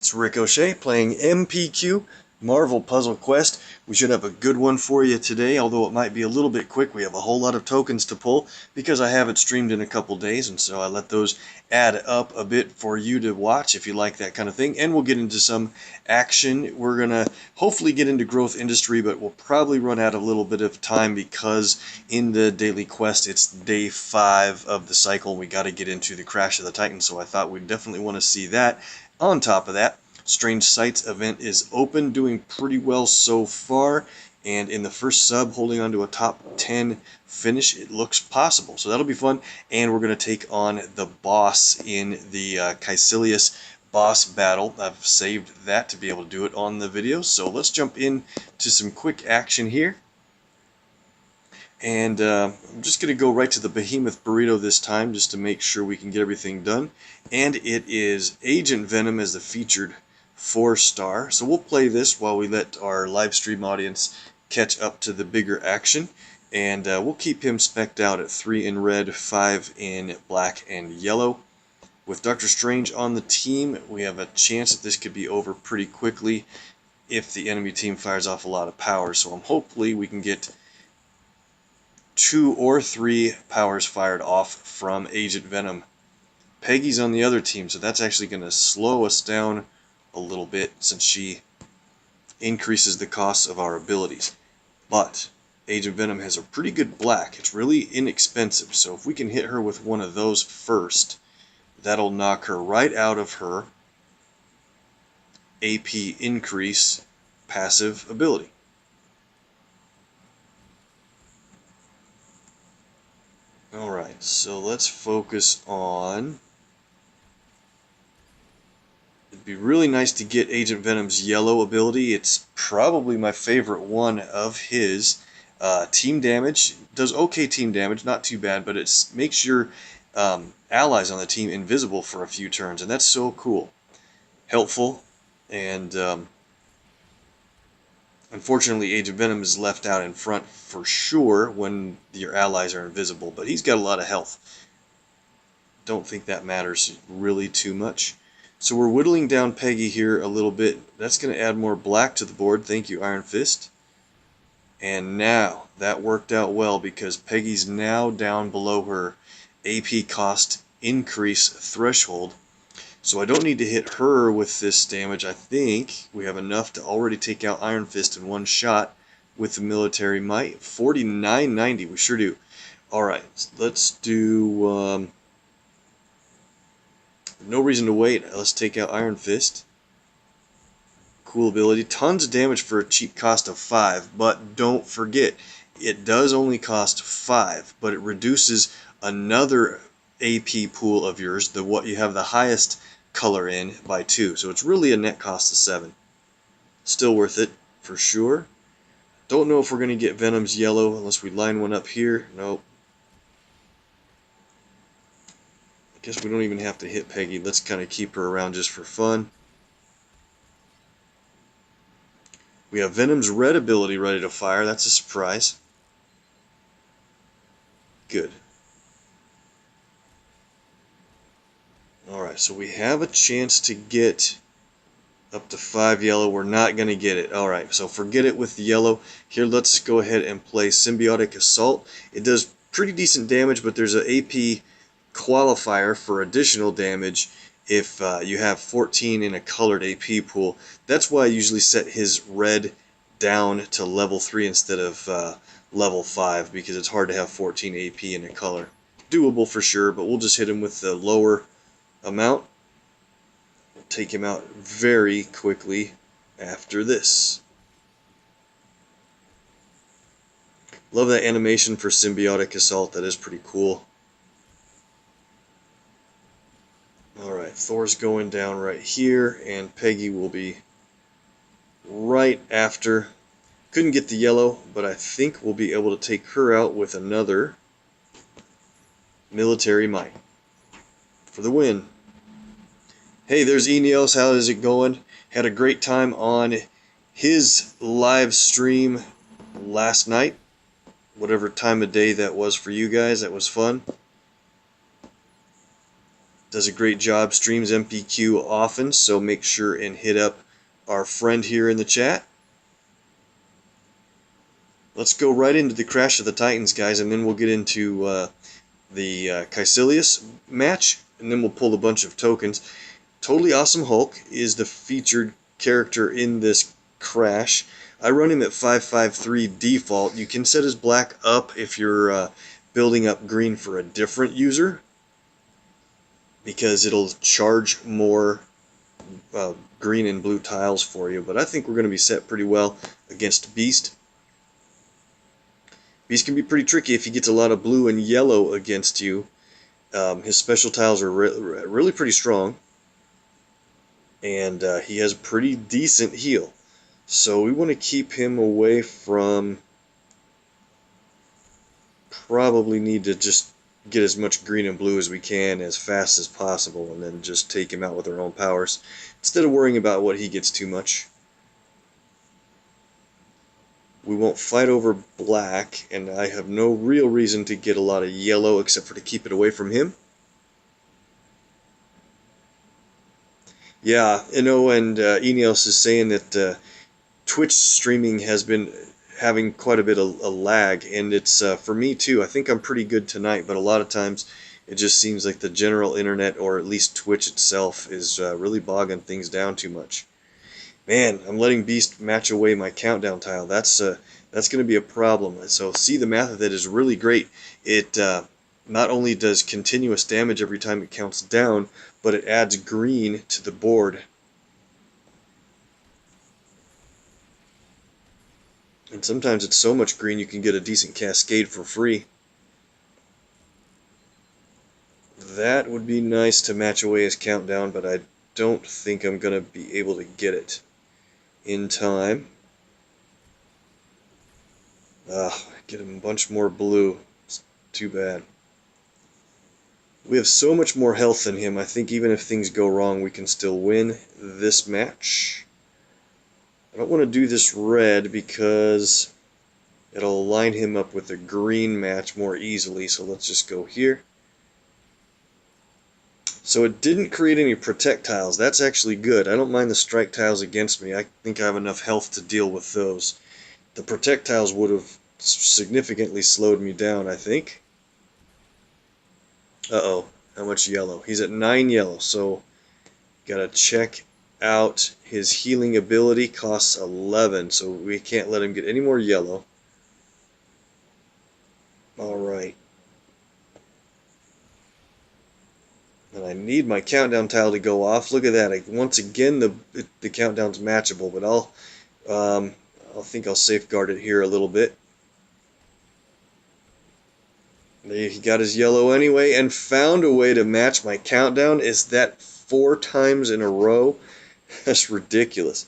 It's Rick O'Shea playing MPQ, Marvel Puzzle Quest. We should have a good one for you today, although it might be a little bit quick. We have a whole lot of tokens to pull because I haven't streamed in a couple days, and so I let those add up a bit for you to watch if you like that kind of thing. And we'll get into some action. We're going to hopefully get into growth industry, but we'll probably run out a little bit of time because in the daily quest it's day 5 of the cycle. We got to get into the Crash of the Titans, so I thought we'd definitely want to see that. On top of that, Strange Sights event is open, doing pretty well so far, and in the first sub, holding on to a top 10 finish, it looks possible. So that'll be fun, and we're going to take on the boss in the Caecilius boss battle. I've saved that to be able to do it on the video, so let's jump into some quick action here. And I'm just going to go right to the Behemoth Burrito this time just to make sure we can get everything done. And it is Agent Venom as the featured 4-star. So we'll play this while we let our live stream audience catch up to the bigger action. And we'll keep him spec'd out at 3 in red, 5 in black and yellow. With Dr. Strange on the team, we have a chance that this could be over pretty quickly if the enemy team fires off a lot of power. So hopefully we can get 2 or 3 powers fired off from Agent Venom. Peggy's on the other team, so that's actually going to slow us down a little bit since she increases the costs of our abilities. But Agent Venom has a pretty good black. It's really inexpensive, so if we can hit her with one of those first, that'll knock her right out of her AP increase passive ability. Alright, so let's focus on... It'd be really nice to get Agent Venom's yellow ability. It's probably my favorite one of his. Team damage, does okay team damage, not too bad, but it makes your allies on the team invisible for a few turns, and that's so cool. Helpful, and unfortunately, Agent Venom is left out in front for sure when your allies are invisible, but he's got a lot of health. Don't think that matters really too much. So we're whittling down Peggy here a little bit. That's going to add more black to the board. Thank you, Iron Fist. And now, that worked out well because Peggy's now down below her AP cost increase threshold. So I don't need to hit her with this damage. I think we have enough to already take out Iron Fist in one shot with the military might. 4990, we sure do. Alright, let's do... no reason to wait. Let's take out Iron Fist. Cool ability. Tons of damage for a cheap cost of 5, but don't forget, it does only cost 5, but it reduces another AP pool of yours, what you have the highest color in, by 2. So it's really a net cost of 7. Still worth it, for sure. Don't know if we're going to get Venom's yellow unless we line one up here. Nope. I guess we don't even have to hit Peggy. Let's kind of keep her around just for fun. We have Venom's red ability ready to fire. That's a surprise. Good. Alright, so we have a chance to get up to 5 yellow. We're not going to get it. Alright, so forget it with the yellow. Here, let's go ahead and play Symbiotic Assault. It does pretty decent damage, but there's an AP qualifier for additional damage if you have 14 in a colored AP pool. That's why I usually set his red down to level 3 instead of level 5, because it's hard to have 14 AP in a color. Doable for sure, but we'll just hit him with the lower amount. We'll take him out very quickly after this. Love that animation for Symbiotic Assault. That is pretty cool. Alright, Thor's going down right here, and Peggy will be right after. Couldn't get the yellow, but I think we'll be able to take her out with another military might for the win. Hey, there's Eneos. How is it going? Had a great time on his live stream last night. Whatever time of day that was for you guys, that was fun. Does a great job, streams MPQ often, so make sure and hit up our friend here in the chat. Let's go right into the Crash of the Titans, guys, and then we'll get into the Caecilius match, and then we'll pull a bunch of tokens. Totally Awesome Hulk is the featured character in this Crash. I run him at 553 default. You can set his black up if you're building up green for a different user, because it'll charge more green and blue tiles for you. But I think we're going to be set pretty well against Beast. Beast can be pretty tricky if he gets a lot of blue and yellow against you. His special tiles are really pretty strong, and he has a pretty decent heal. So we want to keep him away from... Probably need to just get as much green and blue as we can as fast as possible, and then just take him out with our own powers, instead of worrying about what he gets too much. We won't fight over black, and I have no real reason to get a lot of yellow except for to keep it away from him. Yeah, you know, and Eneos is saying that Twitch streaming has been having quite a bit of a lag, and it's for me too. I think I'm pretty good tonight, but a lot of times it just seems like the general internet, or at least Twitch itself, is really bogging things down too much. Man, I'm letting Beast match away my countdown tile. That's going to be a problem. So see, the math of it is really great. It not only does continuous damage every time it counts down, but it adds green to the board. And sometimes it's so much green you can get a decent cascade for free. That would be nice to match away his countdown, but I don't think I'm going to be able to get it in time. Get him a bunch more blue. It's too bad. We have so much more health than him. I think even if things go wrong, we can still win this match. I don't want to do this red because it'll line him up with a green match more easily. So let's just go here. So it didn't create any protect tiles. That's actually good. I don't mind the strike tiles against me. I think I have enough health to deal with those. The protect tiles would have significantly slowed me down, I think. Uh-oh. How much yellow? He's at 9 yellow, so gotta check out his healing ability. Costs 11, so we can't let him get any more yellow. Alright. And I need my countdown tile to go off. Look at that. Once again, the countdown's matchable, but I think I'll safeguard it here a little bit. He got his yellow anyway, and found a way to match my countdown. Is that 4 times in a row? That's ridiculous.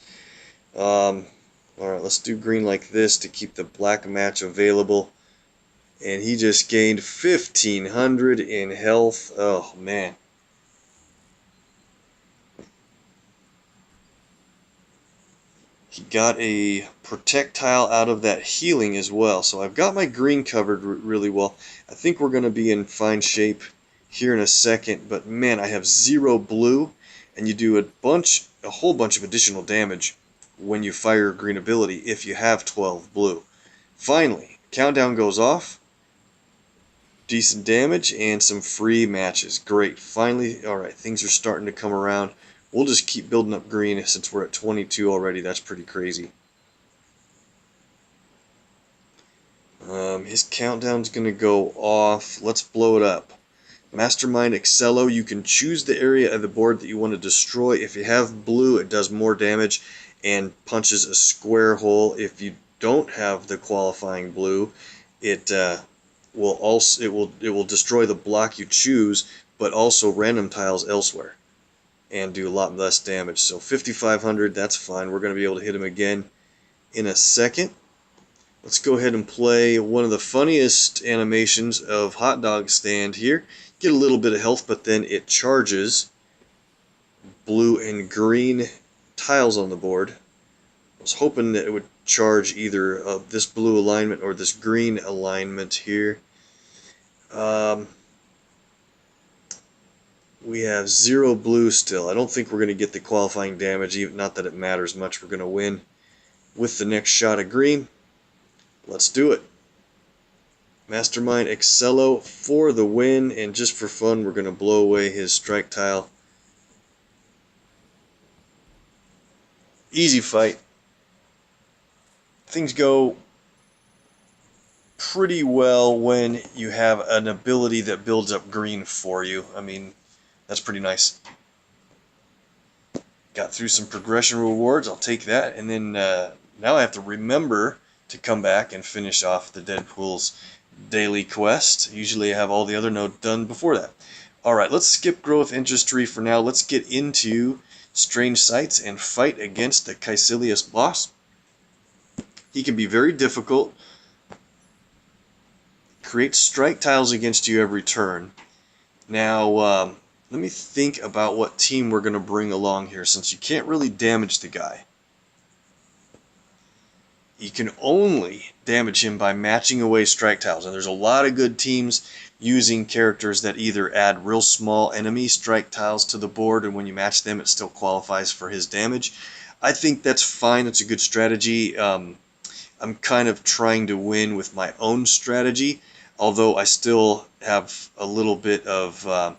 Alright, let's do green like this to keep the black match available. And he just gained 1,500 in health. Oh, man. He got a projectile out of that healing as well. So I've got my green covered really well. I think we're going to be in fine shape here in a second. But man, I have 0 blue, and you do a whole bunch of additional damage when you fire green ability if you have 12 blue. Finally, countdown goes off. Decent damage and some free matches. Great. Finally, alright, things are starting to come around. We'll just keep building up green since we're at 22 already. That's pretty crazy. His countdown's going to go off. Let's blow it up. Mastermind Excello. You can choose the area of the board that you want to destroy. If you have blue, it does more damage and punches a square hole. If you don't have the qualifying blue, it will destroy the block you choose, but also random tiles elsewhere, and do a lot less damage. So 5,500, that's fine. We're going to be able to hit him again in a second. Let's go ahead and play one of the funniest animations of Hot Dog Stand here. Get a little bit of health, but then it charges blue and green tiles on the board. I was hoping that it would charge either this blue alignment or this green alignment here. We have 0 blue still. I don't think we're going to get the qualifying damage, even not that it matters much. We're going to win with the next shot of green. Let's do it. Mastermind Excello for the win, and just for fun, we're going to blow away his strike tile. Easy fight. Things go pretty well when you have an ability that builds up green for you. I mean, that's pretty nice. Got through some progression rewards. I'll take that. And then now I have to remember to come back and finish off the Deadpool's daily quest. Usually I have all the other nodes done before that. Alright, let's skip Growth Interest Tree for now. Let's get into Strange Sights and fight against the Caecilius boss. He can be very difficult. Create strike tiles against you every turn. Now, let me think about what team we're going to bring along here, since you can't really damage the guy. You can only damage him by matching away strike tiles, and there's a lot of good teams using characters that either add real small enemy strike tiles to the board, and when you match them it still qualifies for his damage. I think that's fine. It's a good strategy. I'm kind of trying to win with my own strategy, although I still have a little bit of a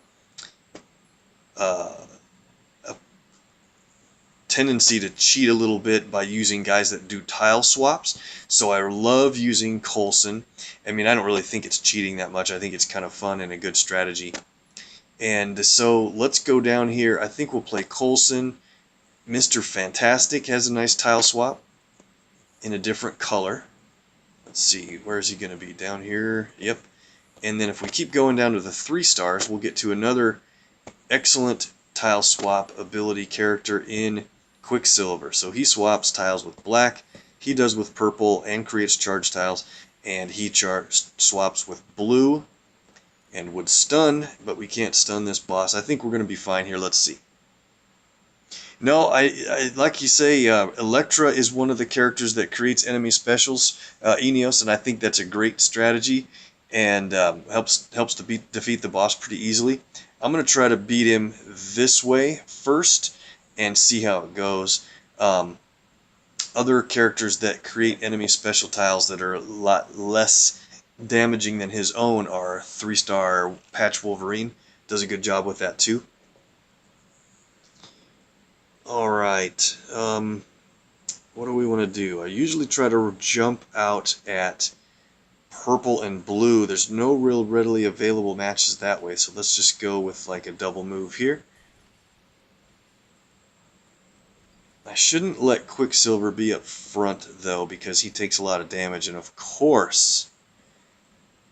tendency to cheat a little bit by using guys that do tile swaps. So I love using Coulson. I mean, I don't really think it's cheating that much. I think it's kind of fun and a good strategy. And so let's go down here. I think we'll play Coulson. Mr. Fantastic has a nice tile swap in a different color. Let's see, where is he going to be? Down here? Yep. And then if we keep going down to the 3 stars, we'll get to another excellent tile swap ability character in Quicksilver. So he swaps tiles with black, he does with purple, and creates charge tiles, and he swaps with blue and would stun, but we can't stun this boss. I think we're going to be fine here. Let's see. No, I like you say, Electra is one of the characters that creates enemy specials, Eneos, and I think that's a great strategy, and helps to defeat the boss pretty easily. I'm going to try to beat him this way first and see how it goes. Other characters that create enemy special tiles that are a lot less damaging than his own are 3-star Patch Wolverine. Does a good job with that too. Alright, what do we want to do? I usually try to jump out at purple and blue. There's no real readily available matches that way, so let's just go with like a double move here. I shouldn't let Quicksilver be up front though, because he takes a lot of damage, and of course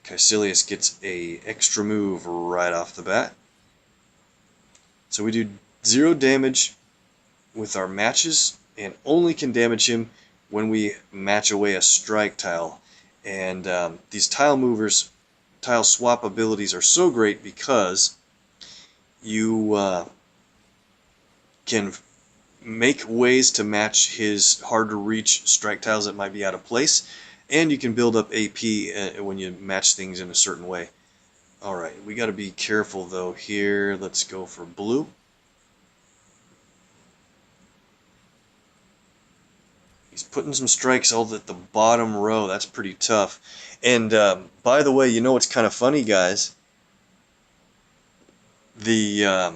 Caecilius gets a extra move right off the bat. So we do 0 damage with our matches, and only can damage him when we match away a strike tile. And these tile movers, tile swap abilities are so great because you can make ways to match his hard to reach strike tiles that might be out of place, and you can build up AP when you match things in a certain way. Alright, we got to be careful though here. Let's go for blue. He's putting some strikes all at the bottom row. That's pretty tough. And by the way, you know what's kind of funny, guys? The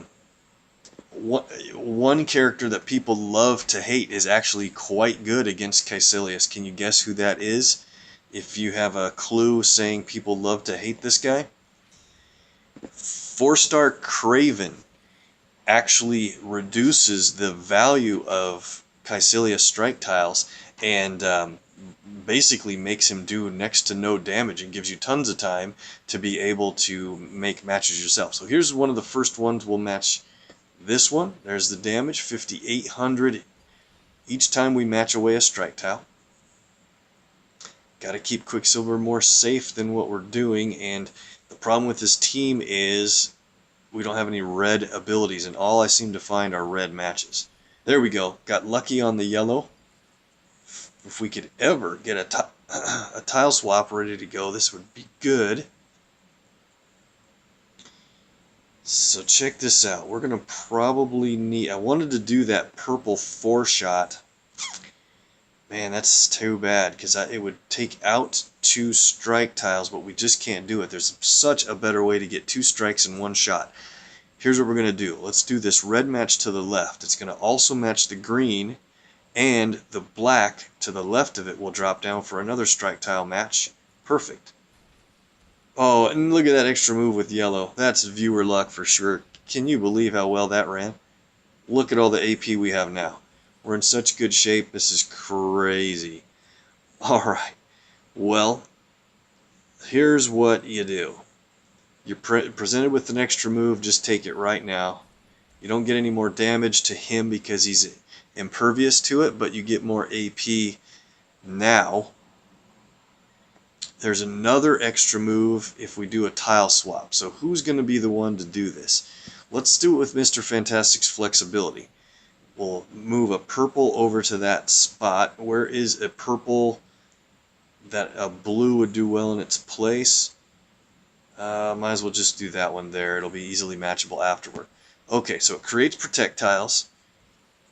one character that people love to hate is actually quite good against Caecilius. Can you guess who that is? If you have a clue saying people love to hate this guy. 4-star Craven actually reduces the value of Caecilius strike tiles and basically makes him do next to no damage and gives you tons of time to be able to make matches yourself. So here's one of the first ones. We'll match this one. There's the damage, 5,800 each time we match away a strike tile. Got to keep Quicksilver more safe than what we're doing, and the problem with this team is we don't have any red abilities, and all I seem to find are red matches. There we go. Got lucky on the yellow. If we could ever get a tile swap ready to go, this would be good. So check this out. We're going to probably need... I wanted to do that purple 4-shot. Man, that's too bad, because it would take out 2 strike tiles, but we just can't do it. There's such a better way to get 2 strikes in 1 shot. Here's what we're going to do. Let's do this red match to the left. It's going to also match the green, and the black to the left of it will drop down for another strike tile match. Perfect. Oh, and look at that extra move with yellow. That's viewer luck for sure. Can you believe how well that ran? Look at all the AP we have now. We're in such good shape. This is crazy. Alright. Well, here's what you do. You're presented with an extra move. Just take it right now. You don't get any more damage to him because he's impervious to it, but you get more AP now. There's another extra move if we do a tile swap. So who's going to be the one to do this? Let's do it with Mr. Fantastic's flexibility. We'll move a purple over to that spot. Where is a purple that a blue would do well in its place? Might as well just do that one there. It'll be easily matchable afterward. Okay, so it creates protect tiles.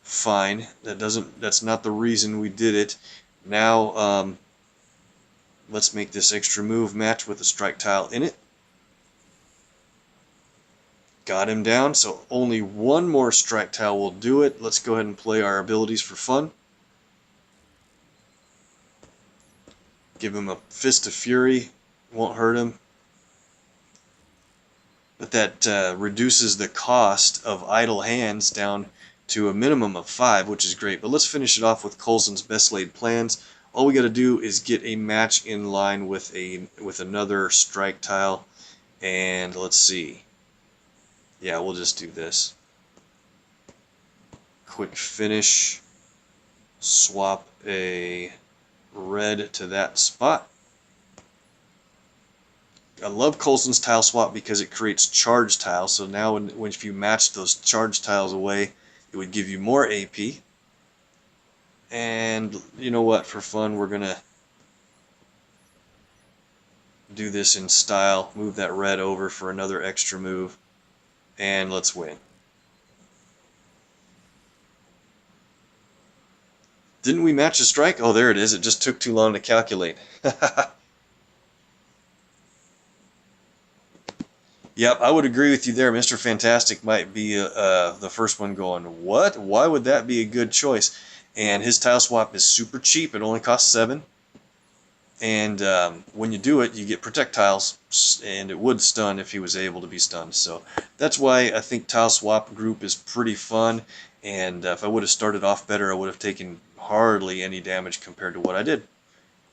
Fine. That's not the reason we did it. Now, let's make this extra move match with a strike tile in it. Got him down, so only 1 more strike tile will do it. Let's go ahead and play our abilities for fun. Give him a Fist of Fury. Won't hurt him. But that reduces the cost of idle hands down to a minimum of 5, which is great. But let's finish it off with Coulson's best laid plans. All we got to do is get a match in line with another strike tile, and let's see. Yeah, we'll just do this. Quick finish. Swap a red to that spot. I love Coulson's tile swap because it creates charge tiles. So now if you match those charge tiles away, it would give you more AP. And you know what, for fun, we're going to do this in style. Move that red over for another extra move. And let's win. Didn't we match a strike? Oh, there it is. It just took too long to calculate. Yep, I would agree with you there. Mr. Fantastic might be the first one going, what? Why would that be a good choice? And his tile swap is super cheap. It only costs 7. And when you do it, you get protect tiles, and it would stun if he was able to be stunned. So that's why I think tile swap group is pretty fun. And if I would have started off better, I would have taken hardly any damage compared to what I did.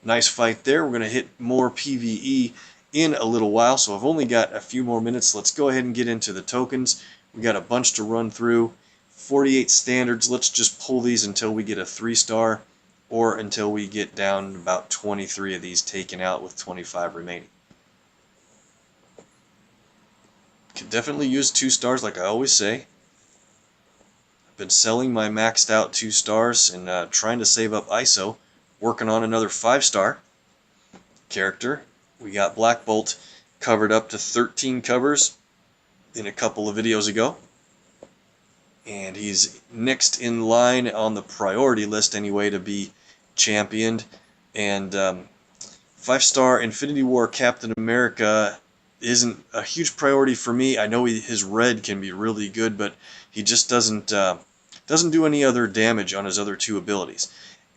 Nice fight there. We're going to hit more PvE in a little while, so I've only got a few more minutes. Let's go ahead and get into the tokens. We got a bunch to run through. 48 standards. Let's just pull these until we get a 3-star, or until we get down about 23 of these taken out with 25 remaining. Could definitely use 2 stars like I always say. I've been selling my maxed out 2 stars and trying to save up ISO. Working on another 5-star character. We got Black Bolt covered up to 13 covers in a couple of videos ago. And he's next in line on the priority list anyway to be championed. And 5-star Infinity War Captain America isn't a huge priority for me. I know his red can be really good, but he just doesn't do any other damage on his other 2 abilities.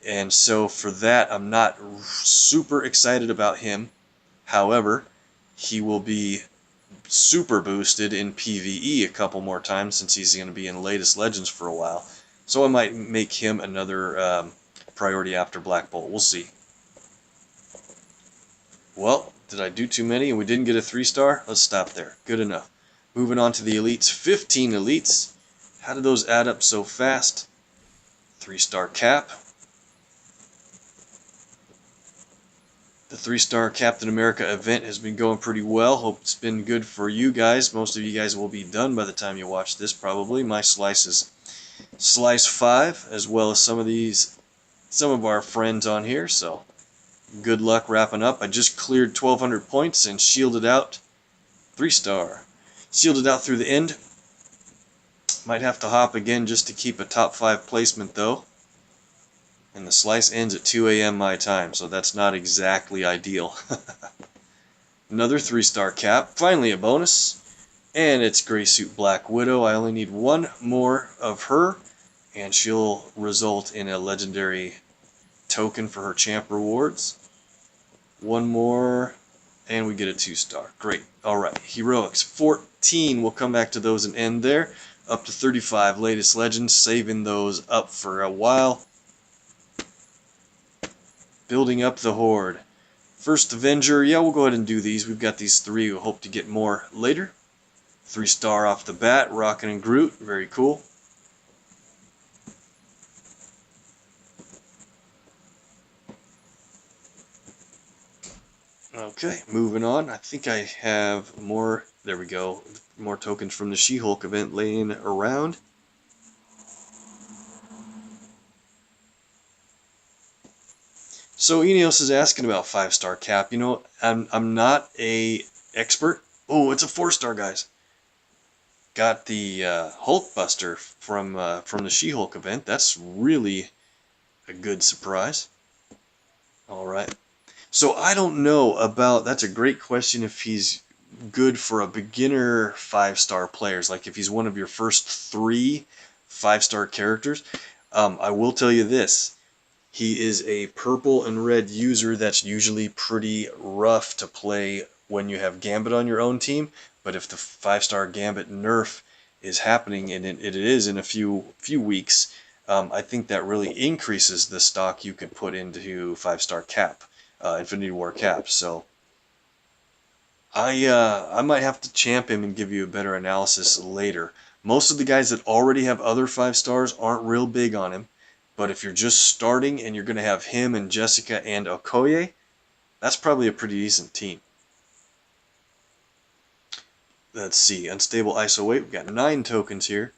And so for that, I'm not super excited about him. However, he will be super boosted in PvE a couple more times since he's going to be in latest Legends for a while. So I might make him another priority after Black Bolt. We'll see. Well, did I do too many and we didn't get a 3-star? Let's stop there. Good enough. Moving on to the elites. 15 elites. How did those add up so fast? 3-star cap. The 3-star Captain America event has been going pretty well. Hope it's been good for you guys. Most of you guys will be done by the time you watch this, probably. My slice is slice 5, as well as some of our friends on here. So good luck wrapping up. I just cleared 1,200 points and shielded out 3-star. Sealed it out through the end. Might have to hop again just to keep a top 5 placement though. And the slice ends at 2 a.m. my time, so that's not exactly ideal. Another 3-star cap, finally a bonus. And it's Gray Suit Black Widow. I only need one more of her, and she'll result in a legendary token for her champ rewards. One more, and we get a 2-star. Great. Alright, Heroics 14. We'll come back to those and end there. Up to 35 latest legends, saving those up for a while. Building up the horde. First Avenger, yeah, we'll go ahead and do these. We've got these 3. We'll hope to get more later. 3-star off the bat, Rockin' and Groot, very cool. Okay, moving on. I think I have more, there we go, more tokens from the She-Hulk event laying around. So Eneos is asking about 5-star cap. You know, I'm not a expert. Oh, it's a 4-star, guys. Got the Hulkbuster from the She-Hulk event. That's really a good surprise. All right. So I don't know about, that's a great question if he's good for a beginner 5-star players, like if he's one of your first 3 5-star characters. I will tell you this. He is a purple and red user that's usually pretty rough to play when you have Gambit on your own team, but if the 5-star Gambit nerf is happening, and it is in a few weeks, I think that really increases the stock you could put into 5-star cap, Infinity War cap. So I might have to champ him and give you a better analysis later. Most of the guys that already have other 5-stars aren't real big on him, but if you're just starting and you're going to have him and Jessica and Okoye, that's probably a pretty decent team. Let's see, Unstable ISO weight, we've got 9 tokens here.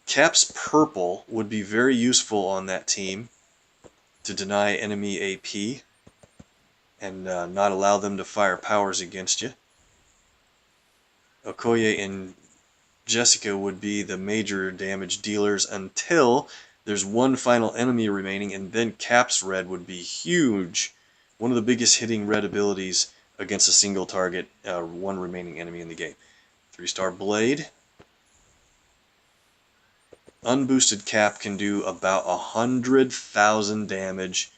Cap's purple would be very useful on that team to deny enemy AP and not allow them to fire powers against you. Okoye and Jessica would be the major damage dealers until there's one final enemy remaining, and then Cap's red would be huge. One of the biggest hitting red abilities against a single target, one remaining enemy in the game. 3-star Blade. Unboosted Cap can do about 100,000 damage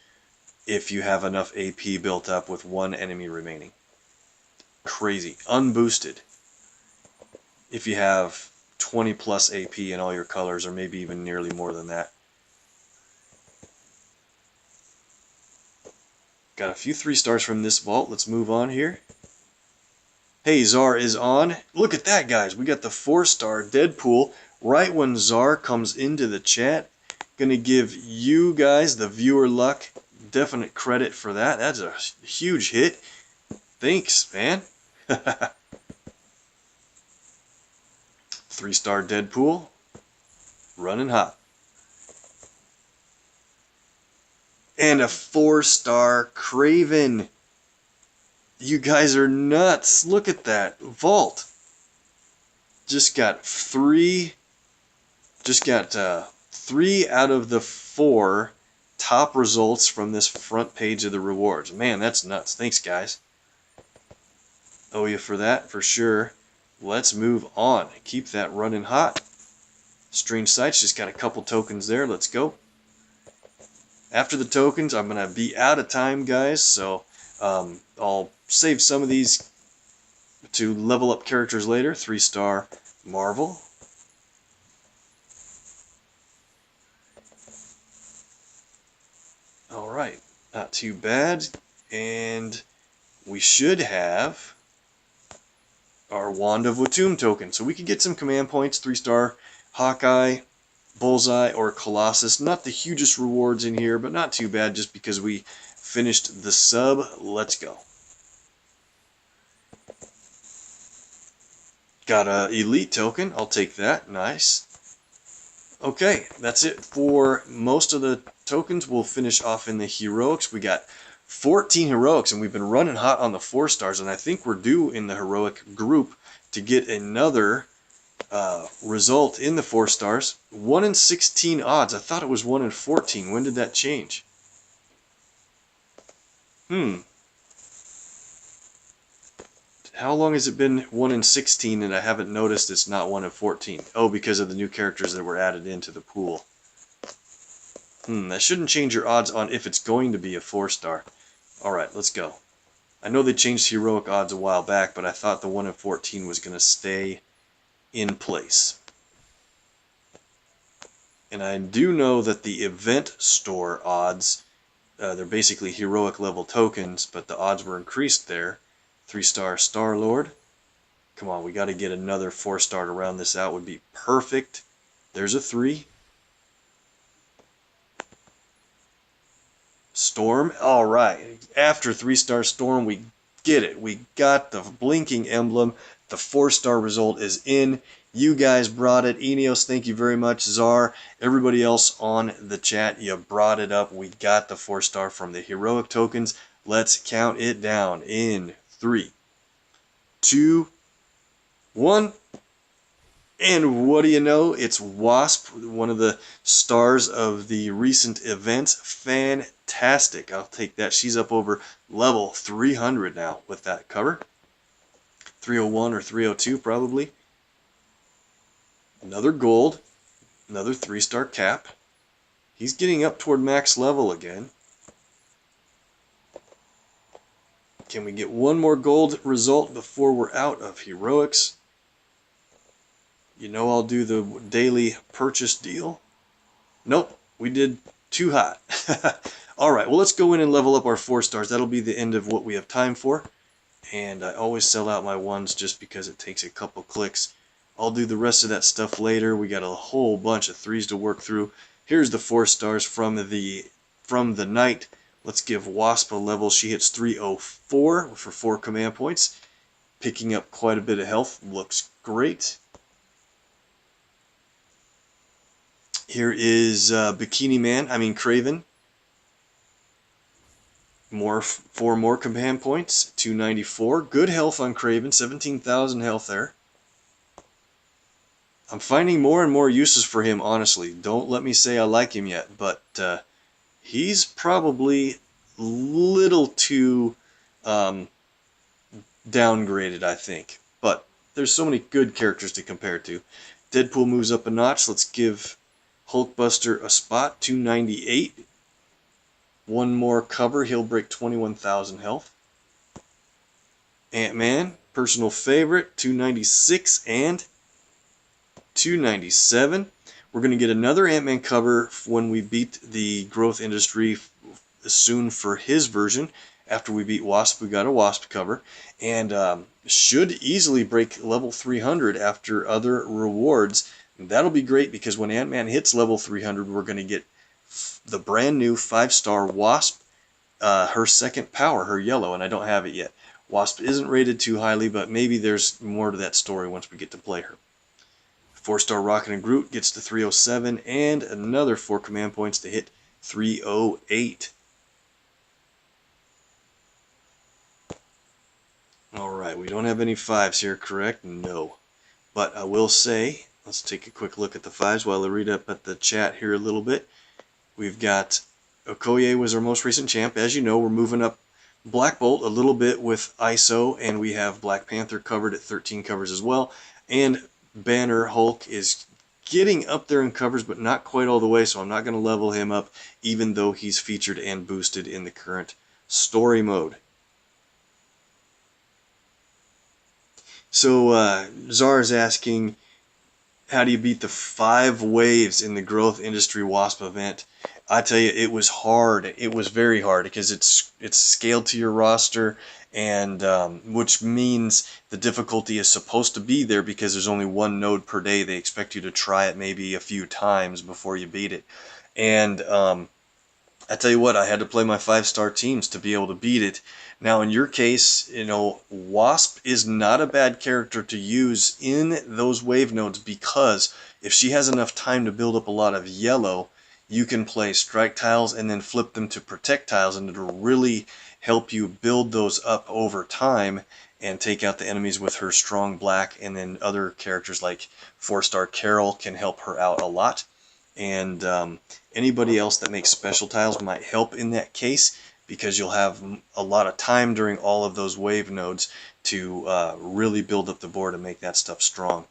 if you have enough AP built up with one enemy remaining. Crazy. Unboosted. If you have 20 plus AP in all your colors, or maybe even nearly more than that. Got a few 3-stars from this vault. Let's move on here. Hey, Czar is on. Look at that, guys. We got the 4-star Deadpool right when Czar comes into the chat. Gonna give you guys, the viewer luck, definite credit for that. That's a huge hit. Thanks, man. 3-star Deadpool. Running hot. And a 4-star Kraven. You guys are nuts. Look at that. Vault. Just got 3 out of the 4 top results from this front page of the rewards. Man, that's nuts. Thanks, guys. Owe you for that, for sure. Let's move on. Keep that running hot. Strange Sights just got a couple tokens there. Let's go. After the tokens, I'm going to be out of time, guys, so I'll save some of these to level up characters later. 3-star Marvel. Alright, not too bad. And we should have our Wand of Watum token. So we could get some command points. 3-star Hawkeye, Bullseye, or Colossus. Not the hugest rewards in here, but not too bad just because we finished the sub. Let's go. Got a Elite token. I'll take that. Nice. Okay, that's it for most of the tokens. We'll finish off in the Heroics. We got 14 Heroics, and we've been running hot on the 4-stars, and I think we're due in the Heroic group to get another result in the 4 stars. 1 in 16 odds. I thought it was 1 in 14. When did that change? How long has it been 1 in 16 and I haven't noticed it's not 1 in 14? Oh, because of the new characters that were added into the pool. That shouldn't change your odds on if it's going to be a 4 star. Alright, let's go. I know they changed heroic odds a while back, but I thought the 1 in 14 was going to stay in place. And I do know that the event store odds, they're basically heroic level tokens, but the odds were increased there. 3-star Star-Lord. Come on, we got to get another 4-star to round this out. Would be perfect. There's a 3. Storm. All right. After 3-star Storm, we get it. We got the blinking emblem. The 4-star result is in. You guys brought it. Eneos, thank you very much. Czar, everybody else on the chat, you brought it up. We got the 4-star from the heroic tokens. Let's count it down in 3, 2, 1. And what do you know? It's Wasp, one of the stars of the recent events. Fantastic. I'll take that. She's up over level 300 now with that cover. 301 or 302 probably. Another gold. Another 3-star cap. He's getting up toward max level again. Can we get one more gold result before we're out of heroics? You know I'll do the daily purchase deal. Nope, we did too hot. Alright, well let's go in and level up our 4 stars. That'll be the end of what we have time for. And I always sell out my 1s just because it takes a couple clicks. I'll do the rest of that stuff later. We got a whole bunch of 3s to work through. Here's the 4 stars from the night. Let's give Wasp a level. She hits 304 for 4 command points. Picking up quite a bit of health. Looks great. Here is Bikini Man, Craven. 4 more command points, 294. Good health on Craven, 17,000 health there. I'm finding more and more uses for him, honestly. Don't let me say I like him yet, but he's probably a little too downgraded, I think. But there's so many good characters to compare to. Deadpool moves up a notch. Let's give Hulkbuster a spot, 298. One more cover, he'll break 21,000 health. Ant-Man, personal favorite, 296 and 297. We're going to get another Ant-Man cover when we beat the Growth Industry soon for his version. After we beat Wasp, we got a Wasp cover. And should easily break level 300 after other rewards. And that'll be great because when Ant-Man hits level 300, we're going to get the brand new 5-star Wasp, her second power, her yellow, and I don't have it yet. Wasp isn't rated too highly, but maybe there's more to that story once we get to play her. 4-star Rocket and Groot gets to 307, and another 4 command points to hit 308. Alright, we don't have any 5s here, correct? No. But I will say, let's take a quick look at the 5s while I read up at the chat here a little bit. We've got Okoye was our most recent champ. As you know, we're moving up Black Bolt a little bit with ISO, and we have Black Panther covered at 13 covers as well. And Banner Hulk is getting up there in covers, but not quite all the way, so I'm not going to level him up, even though he's featured and boosted in the current story mode. So Czar is asking, how do you beat the 5 waves in the Growth Industry Wasp event? I tell you, it was hard. It was very hard because it's scaled to your roster, and which means the difficulty is supposed to be there because there's only 1 node per day. They expect you to try it maybe a few times before you beat it. And I tell you what, I had to play my 5-star teams to be able to beat it. Now, in your case, you know, Wasp is not a bad character to use in those wave nodes because if she has enough time to build up a lot of yellow, you can play strike tiles and then flip them to protect tiles, and it'll really help you build those up over time and take out the enemies with her strong black, and then other characters like 4-star Carol can help her out a lot. And anybody else that makes special tiles might help in that case, because you'll have a lot of time during all of those wave nodes to really build up the board and make that stuff strong.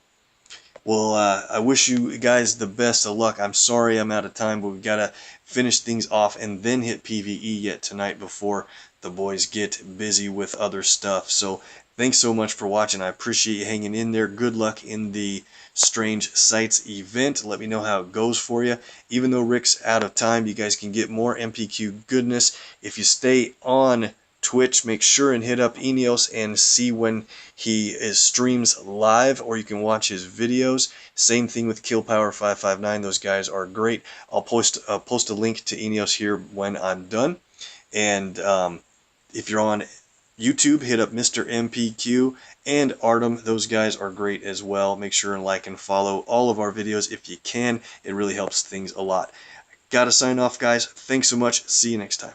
Well, I wish you guys the best of luck. I'm sorry I'm out of time, but we've got to finish things off and then hit PvE yet tonight before the boys get busy with other stuff. So thanks so much for watching. I appreciate you hanging in there. Good luck in the Strange Sights event. Let me know how it goes for you. Even though Rick's out of time, you guys can get more MPQ goodness if you stay on Twitch. Make sure and hit up Eneos and see when he streams live, or you can watch his videos. Same thing with KillPower559. Those guys are great. I'll post a link to Eneos here when I'm done. And if you're on YouTube, hit up Mr. MPQ and Artem. Those guys are great as well. Make sure and like and follow all of our videos if you can. It really helps things a lot. Gotta sign off, guys. Thanks so much. See you next time.